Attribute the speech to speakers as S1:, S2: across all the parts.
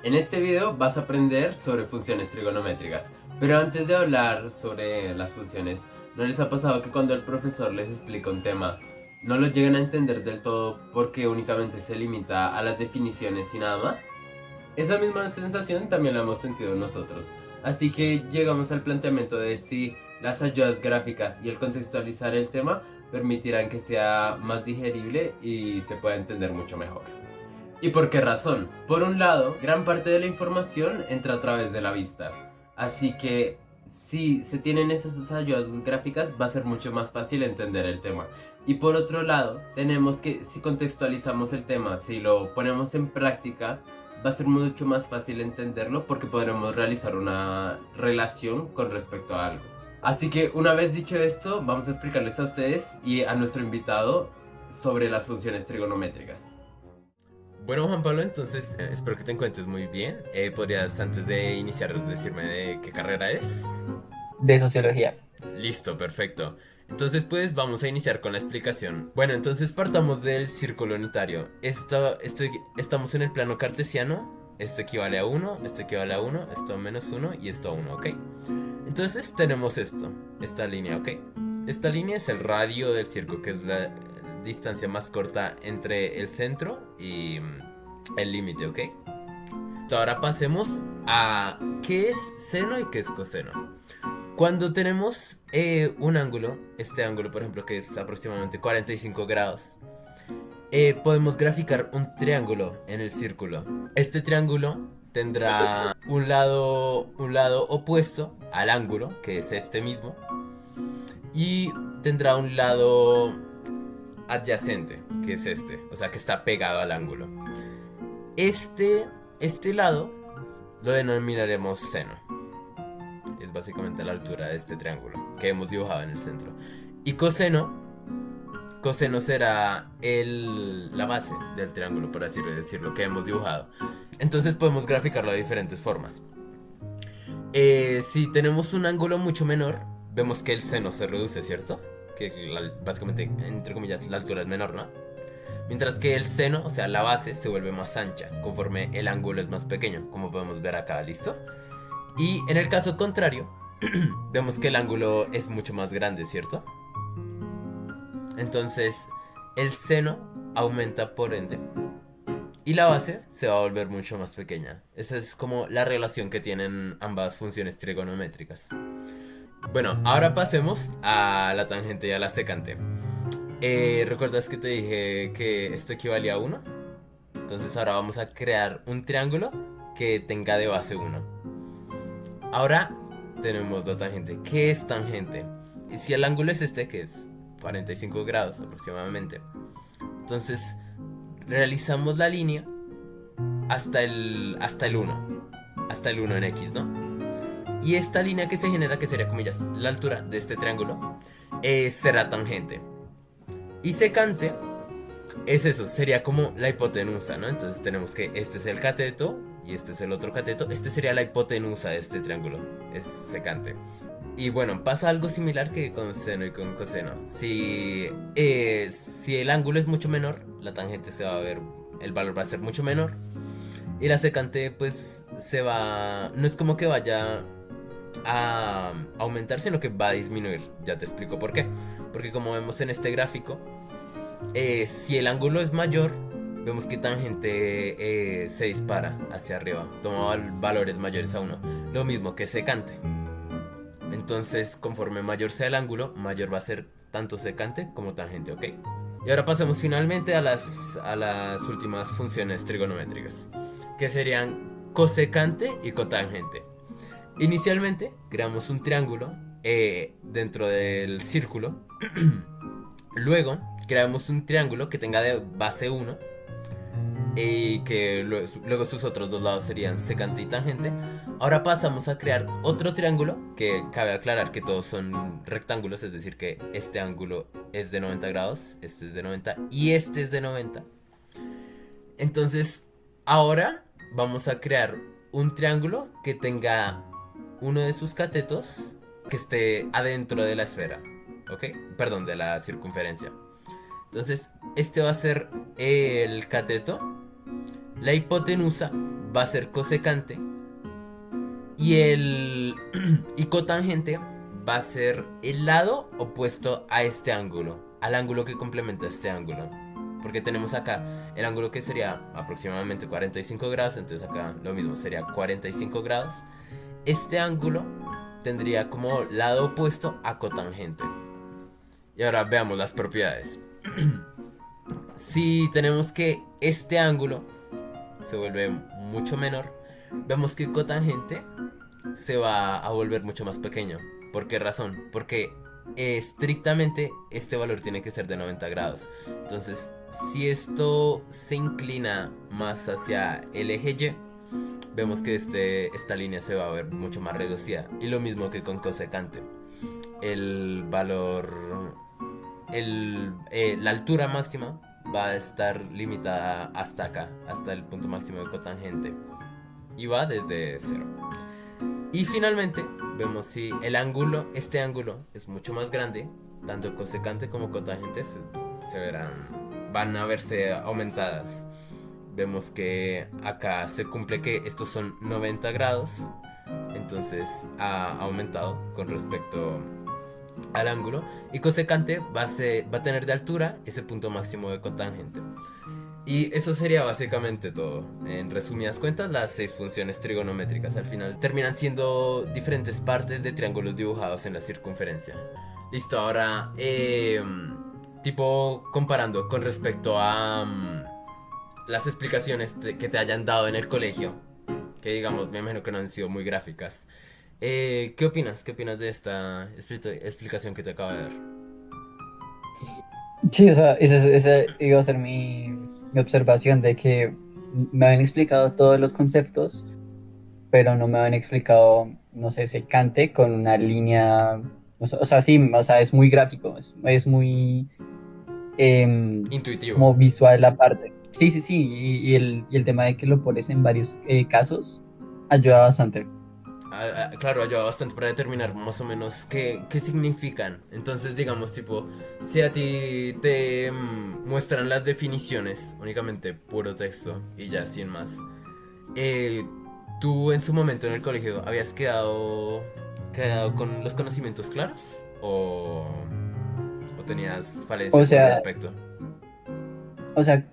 S1: En este video vas a aprender sobre funciones trigonométricas, pero antes de hablar sobre las funciones, ¿no les ha pasado que cuando el profesor les explica un tema, no lo llegan a entender del todo porque únicamente se limita a las definiciones y nada más? Esa misma sensación también la hemos sentido nosotros, así que llegamos al planteamiento de si las ayudas gráficas y el contextualizar el tema permitirán que sea más digerible y se pueda entender mucho mejor. ¿Y por qué razón? Por un lado, gran parte de la información entra a través de la vista. Así que si se tienen esas ayudas gráficas va a ser mucho más fácil entender el tema. Y por otro lado, tenemos que si contextualizamos el tema, si lo ponemos en práctica, va a ser mucho más fácil entenderlo porque podremos realizar una relación con respecto a algo. Así que una vez dicho esto, vamos a explicarles a ustedes y a nuestro invitado sobre las funciones trigonométricas. Bueno, Juan Pablo, entonces espero que te encuentres muy bien. ¿Podrías, antes de iniciar, decirme de qué carrera eres?
S2: De sociología.
S1: Listo, perfecto. Entonces, pues vamos a iniciar con la explicación. Bueno, entonces partamos del círculo unitario. Estamos en el plano cartesiano. Esto equivale a uno, esto equivale a uno, esto a menos uno y esto a uno, ¿ok? Entonces tenemos esta línea, ¿ok? Esta línea es el radio del círculo, que es la distancia más corta entre el centro y el límite, ¿ok? Ahora pasemos a qué es seno y qué es coseno. Cuando tenemos un ángulo, este ángulo por ejemplo que es aproximadamente 45 grados, podemos graficar un triángulo en el círculo. Este triángulo tendrá un lado opuesto al ángulo, que es este mismo, y tendrá un lado adyacente, que es este, o sea que está pegado al ángulo. Este lado lo denominaremos seno. Es básicamente la altura de este triángulo que hemos dibujado en el centro. Y coseno será la base del triángulo, por así decirlo, que hemos dibujado. Entonces podemos graficarlo de diferentes formas. Si tenemos un ángulo mucho menor, vemos que el seno se reduce, ¿cierto? Que básicamente, entre comillas, la altura es menor, ¿no? Mientras que el seno, o sea, la base, se vuelve más ancha conforme el ángulo es más pequeño, como podemos ver acá, ¿listo? Y en el caso contrario, vemos que el ángulo es mucho más grande, ¿cierto? Entonces, el seno aumenta por ende y la base se va a volver mucho más pequeña. Esa es como la relación que tienen ambas funciones trigonométricas. Bueno, ahora pasemos a la tangente y a la secante. ¿Recuerdas que te dije que esto equivalía a uno? Entonces ahora vamos a crear un triángulo que tenga de base uno. Ahora tenemos la tangente. ¿Qué es tangente? Y si el ángulo es este, que es 45 grados aproximadamente, entonces realizamos la línea hasta el uno en X, ¿no? Y esta línea que se genera, que sería comillas la altura de este triángulo, será tangente. Y secante es eso, sería como la hipotenusa, ¿no? Entonces tenemos que este es el cateto y este es el otro cateto. Este sería la hipotenusa de este triángulo, es secante. Y bueno, pasa algo similar que con seno y con coseno. Si el ángulo es mucho menor, la tangente se va a ver, el valor va a ser mucho menor. Y la secante pues no es como que vaya a aumentar, sino que va a disminuir. Ya te explico por qué. Porque como vemos en este gráfico, si el ángulo es mayor, vemos que tangente se dispara hacia arriba, toma valores mayores a uno. Lo mismo que secante. Entonces, conforme mayor sea el ángulo, mayor va a ser tanto secante como tangente, ¿ok? Y ahora pasemos finalmente a las últimas funciones trigonométricas, que serían cosecante y cotangente. Inicialmente, creamos un triángulo dentro del círculo. Luego, creamos un triángulo que tenga de base uno y que luego sus otros dos lados serían secante y tangente. Ahora pasamos a crear otro triángulo, que cabe aclarar que todos son rectángulos, es decir que este ángulo es de 90 grados, este es de 90 y este es de 90. Entonces, ahora vamos a crear un triángulo que tenga uno de sus catetos que esté adentro de la esfera, ¿ok? Perdón, de la circunferencia. Entonces, este va a ser el cateto La hipotenusa va a ser cosecante y el y cotangente va a ser el lado opuesto a este ángulo, al ángulo que complementa este ángulo. Porque tenemos acá el ángulo que sería aproximadamente 45 grados, entonces acá lo mismo sería 45 grados. Este ángulo tendría como lado opuesto a cotangente. Y ahora veamos las propiedades. Si tenemos que este ángulo se vuelve mucho menor, vemos que cotangente se va a volver mucho más pequeño. ¿Por qué razón? Porque estrictamente este valor tiene que ser de 90 grados. Entonces, si esto se inclina más hacia el eje Y, vemos que esta línea se va a ver mucho más reducida. Y lo mismo que con cosecante. El valor, la altura máxima va a estar limitada hasta acá, hasta el punto máximo de cotangente. Y va desde cero. Y finalmente vemos si este ángulo es mucho más grande, tanto cosecante como cotangente van a verse aumentadas. Vemos que acá se cumple que estos son 90 grados, entonces ha aumentado con respecto al ángulo. Y cosecante va a tener de altura ese punto máximo de cotangente. Y eso sería básicamente todo. En resumidas cuentas, las 6 funciones trigonométricas al final terminan siendo diferentes partes de triángulos dibujados en la circunferencia. Listo, ahora, tipo comparando con respecto a las explicaciones que te hayan dado en el colegio, que digamos, me imagino que no han sido muy gráficas. ¿Qué opinas? ¿Qué opinas de esta explicación que te acabo de dar?
S2: Sí, o sea, esa iba a ser mi observación de que me habían explicado todos los conceptos, pero no me habían explicado, no sé, secante con una línea, o sea, sí, o sea, es muy gráfico, es muy
S1: Intuitivo.
S2: como visual la parte. Sí, sí, sí, y el tema de que lo pones en varios casos ayuda bastante.
S1: Claro, ayuda bastante para determinar más o menos qué significan. Entonces, digamos, tipo, si a ti te muestran las definiciones, únicamente puro texto y ya, sin más, eh, ¿tú en su momento en el colegio habías quedado con los conocimientos claros? ¿O tenías
S2: O
S1: falencias al
S2: sea,
S1: respecto?
S2: O sea,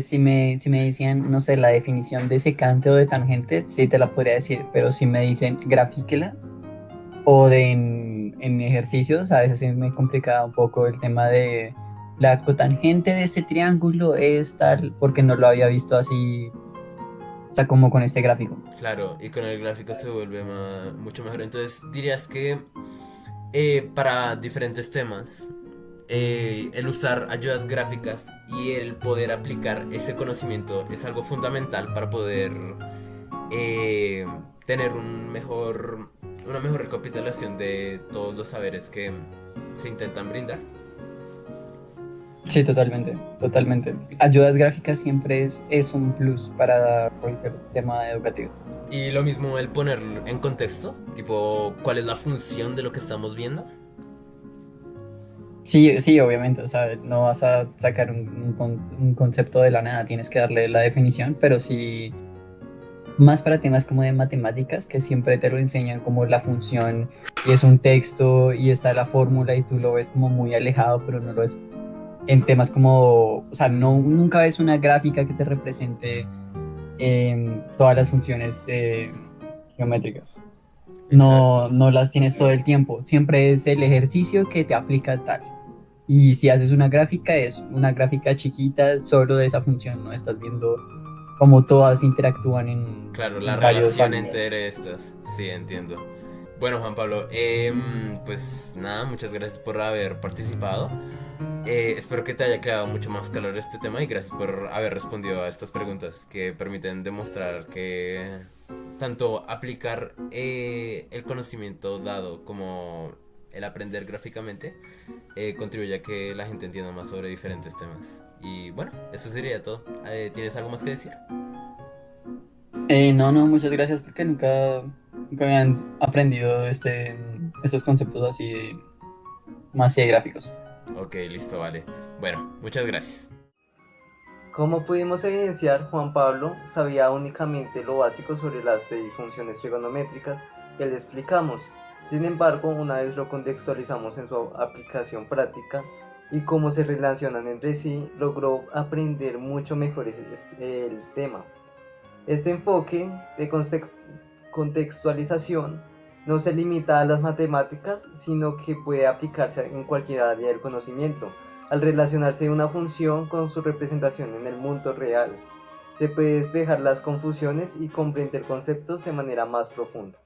S2: si me decían, no sé, la definición de secante o de tangente, sí te la podría decir, pero si me dicen grafíquela o en ejercicios, a veces sí me complicaba un poco el tema de la cotangente de este triángulo es tal, porque no lo había visto así, o sea, como con este gráfico.
S1: Claro, y con el gráfico se vuelve mucho mejor. Entonces, dirías que para diferentes temas, el usar ayudas gráficas y el poder aplicar ese conocimiento es algo fundamental para poder eh, tener una mejor recapitulación de todos los saberes que se intentan brindar.
S2: Sí, totalmente, totalmente. Ayudas gráficas siempre es un plus para cualquier tema educativo.
S1: Y lo mismo el poner en contexto, tipo, cuál es la función de lo que estamos viendo.
S2: Sí, sí, obviamente, o sea, no vas a sacar un concepto de la nada, tienes que darle la definición, pero sí, más para temas como de matemáticas, que siempre te lo enseñan como la función y es un texto y está la fórmula y tú lo ves como muy alejado, pero no lo es en temas como, o sea, no, nunca ves una gráfica que te represente todas las funciones geométricas.
S1: Exacto.
S2: No, no las tienes todo el tiempo, siempre es el ejercicio que te aplica tal. Y si haces una gráfica, es una gráfica chiquita solo de esa función, no estás viendo cómo todas interactúan
S1: Claro, la
S2: en varios
S1: relación
S2: ángulos.
S1: entre estas. Sí, entiendo. Bueno, Juan Pablo, pues nada, muchas gracias por haber participado. Espero que te haya quedado mucho más calor este tema y gracias por haber respondido a estas preguntas que permiten demostrar que tanto aplicar el conocimiento dado como el aprender gráficamente contribuye a que la gente entienda más sobre diferentes temas. Y bueno, eso sería todo. ¿Tienes algo más que decir?
S2: No, no, muchas gracias porque nunca habían aprendido estos conceptos así más gráficos.
S1: Ok, listo, vale. Bueno, muchas gracias.
S3: Como pudimos evidenciar, Juan Pablo sabía únicamente lo básico sobre las 6 funciones trigonométricas que le explicamos. Sin embargo, una vez lo contextualizamos en su aplicación práctica y cómo se relacionan entre sí, logró aprender mucho mejor el tema. Este enfoque de contextualización no se limita a las matemáticas, sino que puede aplicarse en cualquier área del conocimiento. Al relacionarse una función con su representación en el mundo real, se puede despejar las confusiones y comprender conceptos de manera más profunda.